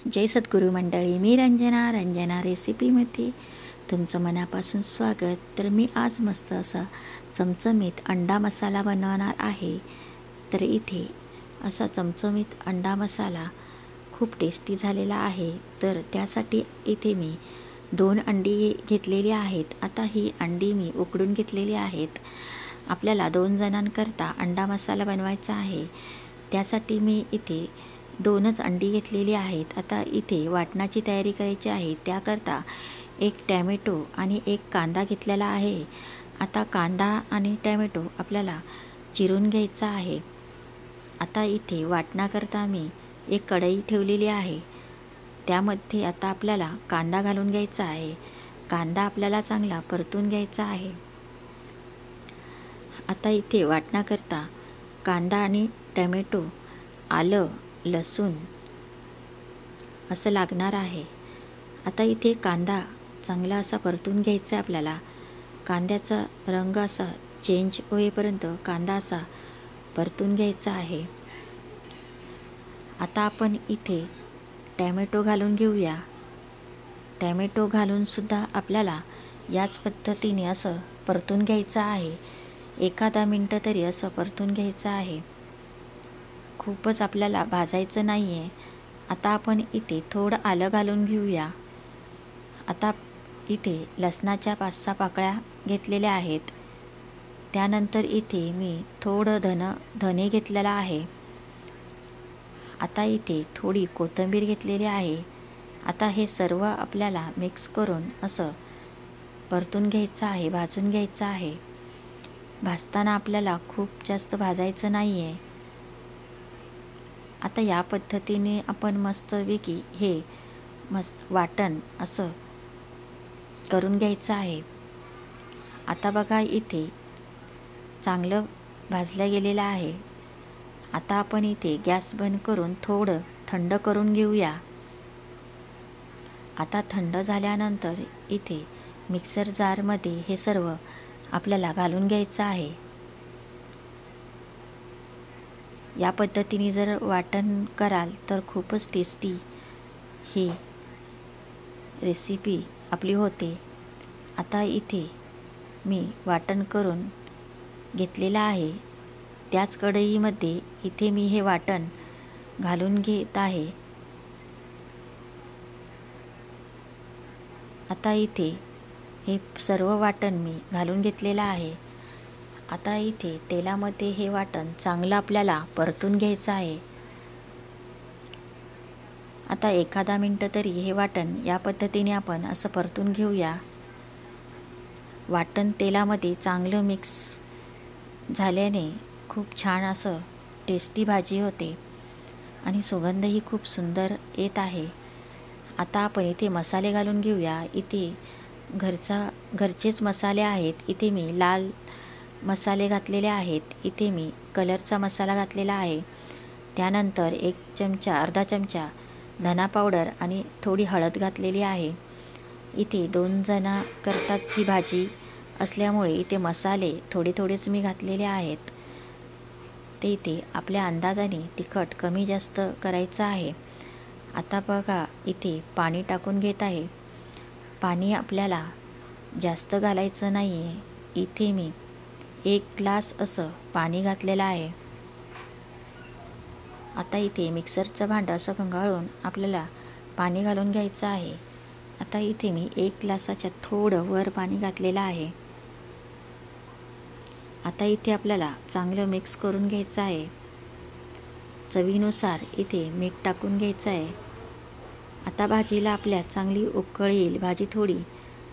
जय सद्गुरू मंडळी, मी रंजना रेसिपीमध्ये तुमचं मनापासून स्वागत. तर मी आज मस्त असा चमचमीत अंडा मसाला बनवणार आहे. तर इथे असा चमचमीत अंडा मसाला खूप टेस्टी झालेला आहे. तर त्यासाठी इथे मी 2 अंडी घेतलेली आहेत. आता ही अंडी मी उकडून घेतलेली आहेत. आपल्याला 2 जणांकरता अंडा मसाला बनवायचा आहे. त्यासाठी मी इथे 2च अंडी घेतलेली आहेत. आता इथे वाटणाची तयारी करायची आहे. त्याकरता 1 टॅमॅटो आणि 1 कांदा घेतलेला आहे. आता कांदा आणि टॅमॅटो आपल्याला चिरून घ्यायचा आहे. आता इथे वाटणाकरता मी 1 कढई ठेवलेली आहे. त्यामध्ये आता आपल्याला कांदा घालून घ्यायचा आहे. कांदा आपल्याला चांगला परतून घ्यायचा आहे. आता इथे वाटणाकरता कांदा आणि टॅमॅटो, आलं, लसूण असं लागणार आहे. आता इथे कांदा चांगला असा परतून घ्यायचा आहे आपल्याला. कांद्याचा रंग असा चेंज होईपर्यंत कांदा असा परतून घ्यायचा आहे. आता आपण इथे टॅमॅटो घालून घेऊया. टॅमॅटो घालून सुद्धा आपल्याला याच पद्धतीने असं परतून घ्यायचं आहे. 1 मिनटं तरी असं परतून घ्यायचं आहे. खूपच आपल्याला भाजायचं नाही आहे. आता आपण इथे थोडं आलं घालून घेऊया. आता इथे लसणाच्या 5-6 पाकळ्या घेतलेल्या आहेत. त्यानंतर इथे मी थोडं धने घेतलेला आहे. आता इथे थोडी कोथिंबीर घेतलेली आहे. आता हे सर्व आपल्याला मिक्स करून असं परतून घ्यायचं आहे, भाजून घ्यायचं आहे. भाजताना आपल्याला खूप जास्त भाजायचं नाही आहे. आता या पद्धतीने आपण मस्तपैकी हे वाटण असं करून घ्यायचं आहे. आता बघा इथे चांगलं भाजलं गेलेलं आहे. आता आपण इथे गॅस बंद करून थोडं थंड करून घेऊया. आता थंड झाल्यानंतर इथे मिक्सर जारमध्ये हे सर्व आपल्याला घालून घ्यायचं आहे. या पद्धतीने जर वाटण कराल तर खूपच टेस्टी ही रेसिपी आपली होते. आता इथे मी वाटण करून घेतलेलं आहे. त्याच कढईमध्ये इथे मी हे वाटण घालून घेत आहे. आता इथे हे सर्व वाटण मी घालून घेतलेलं आहे. आता इथे तेलामध्ये हे वाटण चांगलं आपल्याला परतून घ्यायचं आहे. आता 1 मिनटं तरी हे वाटण या पद्धतीने आपण असं परतून घेऊया. वाटण तेलामध्ये चांगलं मिक्स झाल्याने खूप छान असं टेस्टी भाजी होते आणि सुगंधही खूप सुंदर येत आहे. आता आपण इथे मसाले घालून घेऊया. इथे घरचेच मसाले आहेत. इथे मी लाल मसाले घातलेले आहेत. इथे मी कलरचा मसाला घातलेला आहे. त्यानंतर अर्धा चमचा धना पावडर आणि थोडी हळद घातलेली आहे. इथे 2 जणांकरताच ही भाजी असल्यामुळे इथे मसाले थोडेच मी घातलेले आहेत. ते इथे आपल्या अंदाजाने तिखट कमी जास्त करायचं आहे. आता बघा इथे पाणी टाकून घेत आहे. पाणी आपल्याला जास्त घालायचं नाही आहे. इथे मी 1 ग्लास असं पाणी घातलेलं आहे. आता इथे मिक्सरचं भांडं असं खंगाळून आपल्याला पाणी घालून घ्यायचं आहे. आता इथे मी 1 ग्लासाच्या थोडं वर पाणी घातलेलं आहे. आता इथे आपल्याला चांगलं मिक्स करून घ्यायचं आहे. चवीनुसार इथे मीठ टाकून घ्यायचं आहे. आता भाजीला आपल्या चांगली उकळ येईल. भाजी थोडी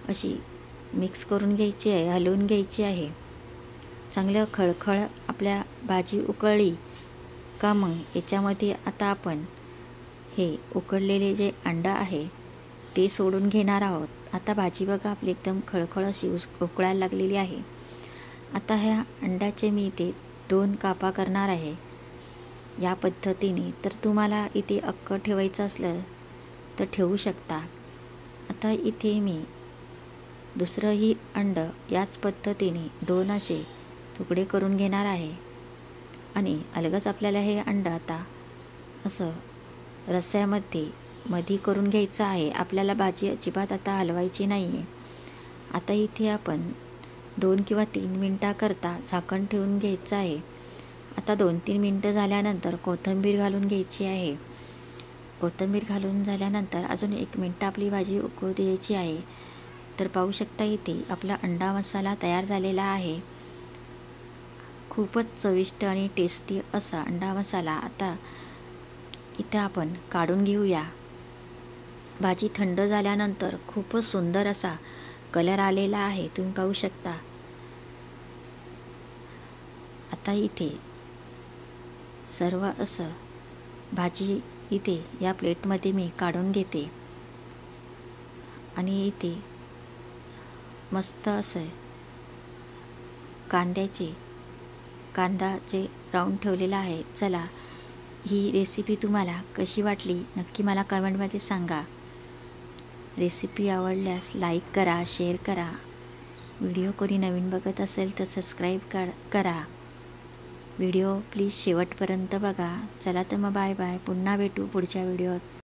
अशी मिक्स करून घ्यायची आहे, हलवून घ्यायची आहे. चांगलं खळखळ आपल्या भाजी उकळली का मग याच्यामध्ये आता आपण हे उकडलेले जे अंडं आहे ते सोडून घेणार आहोत. आता भाजी बघा आपली एकदम खळखळ अशी उकळायला लागलेली आहे. आता ह्या अंड्याचे मी इथे 2 कापा करणार आहे या पद्धतीने. तर तुम्हाला इथे अख्खं ठेवायचं असलं तर ठेवू शकता. आता इथे मी दुसरंही अंडं याच पद्धतीने 2 असे तुकडे करून घेणार आहे आणि अलगच आपल्याला हे अंडं आता असं रस्स्यामध्ये मधी करून घ्यायचं आहे. आपल्याला भाजी अजिबात आता हलवायची नाही आहे. आता इथे आपण 2 किंवा 3 मिनटाकरता झाकण ठेवून घ्यायचं आहे. आता 2-3 मिनटं झाल्यानंतर कोथिंबीर घालून घ्यायची आहे. कोथिंबीर घालून झाल्यानंतर अजून 1 मिनटं आपली भाजी उकळू द्यायची आहे. तर पाहू शकता इथे आपला अंडा मसाला तयार झालेला आहे. खूपच चविष्ट आणि टेस्टी असा अंडा मसाला आता इथे आपण काढून घेऊया. भाजी थंड झाल्यानंतर खूपच सुंदर असा कलर आलेला आहे, तुम्ही पाहू शकता. आता इथे सर्व असं भाजी इथे या प्लेटमध्ये मी काढून घेते आणि इथे मस्त असं कांदा जे राऊंड ठेवलेला आहे. चला, ही रेसिपी तुम्हाला कशी वाटली नक्की मला कमेंटमध्ये सांगा. रेसिपी आवडल्यास लाईक करा, शेअर करा. व्हिडिओ कोणी नवीन बघत असेल तर सबस्क्राईब करा. व्हिडिओ प्लीज शेवटपर्यंत बघा. चला तर मग बाय बाय. पुन्हा भेटू पुढच्या व्हिडिओत.